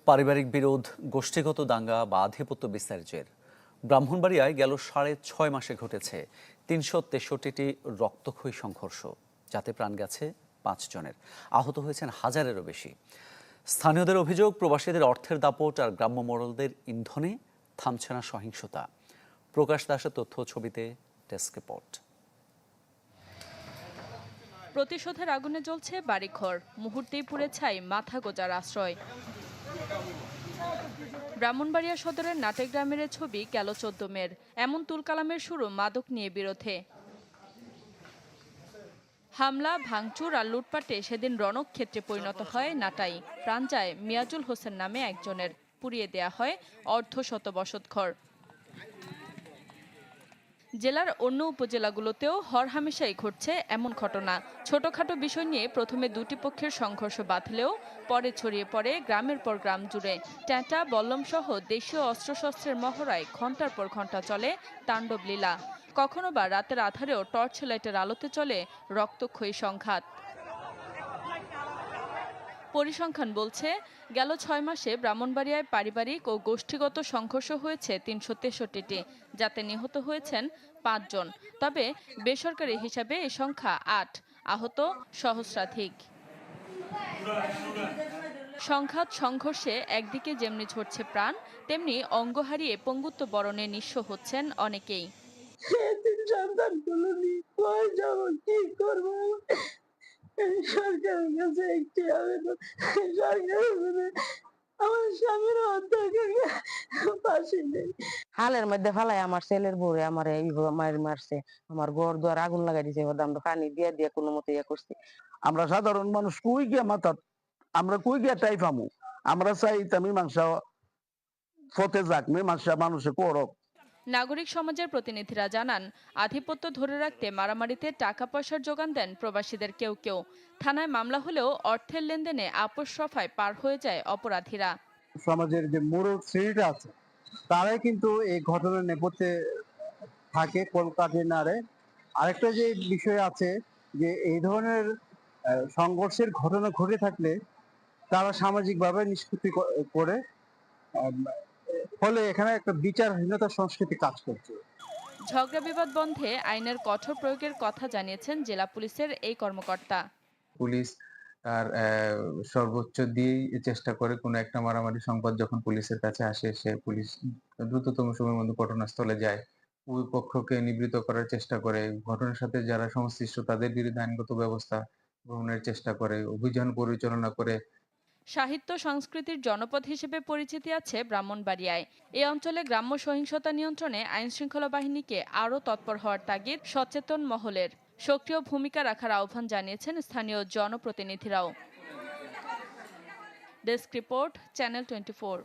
পারিবারিক বিরোধ, গোষ্ঠীগত দাঙ্গা বা আধিপত্য বিস্তারের জের ব্রাহ্মণবাড়িয়ায় গেল ৬.৫ মাসে ঘটেছে ৩৬৩টি রক্তক্ষয়ী সংঘর্ষ, যাতে প্রাণ গেছে ৫ জনের, আহত হয়েছেন হাজারেরও বেশি। স্থানীয়দের অভিযোগ, প্রবাসীদের অর্থের দাপট আর গ্রাম্য মোড়লদের ইন্ধনে থামছে না সহিংসতা। প্রকাশ দাসের তথ্য, ছবিতে ডেস্ক রিপোর্ট। প্রতিশোধের আগুনে জ্বলছে বাড়িঘর, মুহূর্তেই পুড়ে ছাই মাথা গোজার আশ্রয়। ব্রাহ্মণবাড়িয়া সদরের নাটে গ্রামের ছবি গেল ১৪ মের। এমন তুলকালামের শুরু মাদক নিয়ে বিরোধে। হামলা, ভাঙচুর আর লুটপাটে সেদিন রণক্ষেত্রে পরিণত হয় নাটাই। প্রাণ যায় মিয়াজুল হোসেন নামে একজনের, পুড়িয়ে দেয়া হয় অর্ধশত বসতঘর। জেলার অন্য উপজেলাগুলোতেও হরহামেশাই ঘটছে এমন ঘটনা। ছোটখাটো বিষয় নিয়ে প্রথমে দুটি পক্ষের সংঘর্ষ বাঁধলেও পরে ছড়িয়ে পড়ে গ্রামের পর গ্রাম জুড়ে। ট্যাঁটা, বল্লম সহ দেশীয় অস্ত্রশস্ত্রের মহড়ায় ঘণ্টার পর ঘণ্টা চলে তাণ্ডব লীলা। কখনো বা রাতের আধারেও টর্চ লাইটের আলোতে চলে রক্তক্ষয়ী সংঘাত। পরিসংখ্যান বলছে, গেল ৬ মাসে ব্রাহ্মণবাড়িয়ায় পারিবারিক ও গোষ্ঠীগত সংঘর্ষ হয়েছে ৩৬৩টি, যাতে নিহত হয়েছেন ৫ জন। তবে বেসরকারি হিসাবে এ সংখ্যা ৮, আহত সহস্রাধিক। সংঘাত সংঘর্ষে একদিকে যেমনি ঝরছে প্রাণ, তেমনি অঙ্গ হারিয়ে পঙ্গুত্ব বরণে নিঃস্ব হচ্ছেন অনেকেই। সন্তানগুলো নিয়ে কই যাব, কি করব? সরকারের কাছে একটি আবেদন, সরকারের আমার স্বামীর অন্তকে ফাঁসি দেয়। হালের মধ্যে ফালাই আমার ছেলের বউরে আমার মায়ের মারছে, আমার ঘর দুয়ার আগুন লাগাই দিয়েছে, আমরা পানি দিয়ে দিয়ে কোনো মতে ইয়ে করছি। আমরা সাধারণ মানুষ কই গিয়া মাথা, আমরা কই গিয়া টাই পামু? আমরা চাই মীমাংসা ফতে যাক, মীমাংসা মানুষে করক। নাগরিক সমাজের প্রতিনিধিরা জানান, আধিপত্য ধরে রাখতে মারামারিতে টাকা পয়সার যোগান দেন প্রবাসীদের কেউ কেউ। থানায় মামলা হলেও অর্থের লেনদেনে আপোস রফায় পার হয়ে যায় অপরাধীরা। সমাজের যে মোড়ল শ্রেণীটা আছে, তারাই কিন্তু এই ঘটনার নেপথ্যে থাকে, কলকাঠি নাড়ে। আরেকটা যে বিষয় আছে, যে এই ধরনের সংঘর্ষের ঘটনা ঘটে থাকলে তারা সামাজিকভাবে নিষ্পত্তি করে, ফলে এখানে একটা বিচারহীনতা সংস্কৃতি কাজ করছে। ঝগড়া বিবাদ বন্ধে আইনের কঠোর প্রয়োগের কথা জানিয়েছেন জেলা পুলিশের এই কর্মকর্তা। পুলিশ তার সর্বোচ্চ দিয়েই চেষ্টা করে কোনো একটা মারামারি সংবাদ যখন পুলিশের কাছে আসে, সে পুলিশ দ্রুততম সময়ের মধ্যে ঘটনাস্থলে যায়, ওই পক্ষকে নিবৃত্ত করার চেষ্টা করে, ঘটনার সাথে যারা সংশ্লিষ্ট তাদের বিরুদ্ধে আইনগত ব্যবস্থা গ্রহণের চেষ্টা করে, অভিযান পরিচালনা করে। সাহিত্য সংস্কৃতির জনপদ হিসেবে পরিচিতি আছে ব্রাহ্মণবাড়িয়ায়। এই অঞ্চলে গ্রাম্য সহিংসতা নিয়ন্ত্রণে আইনশৃঙ্খলা বাহিনীকে আরও তৎপর হওয়ার তাগিদ সচেতন মহলের। সক্রিয় ভূমিকা রাখার আহ্বান জানিয়েছেন স্থানীয় জনপ্রতিনিধিরাও। Desk report, channel 24।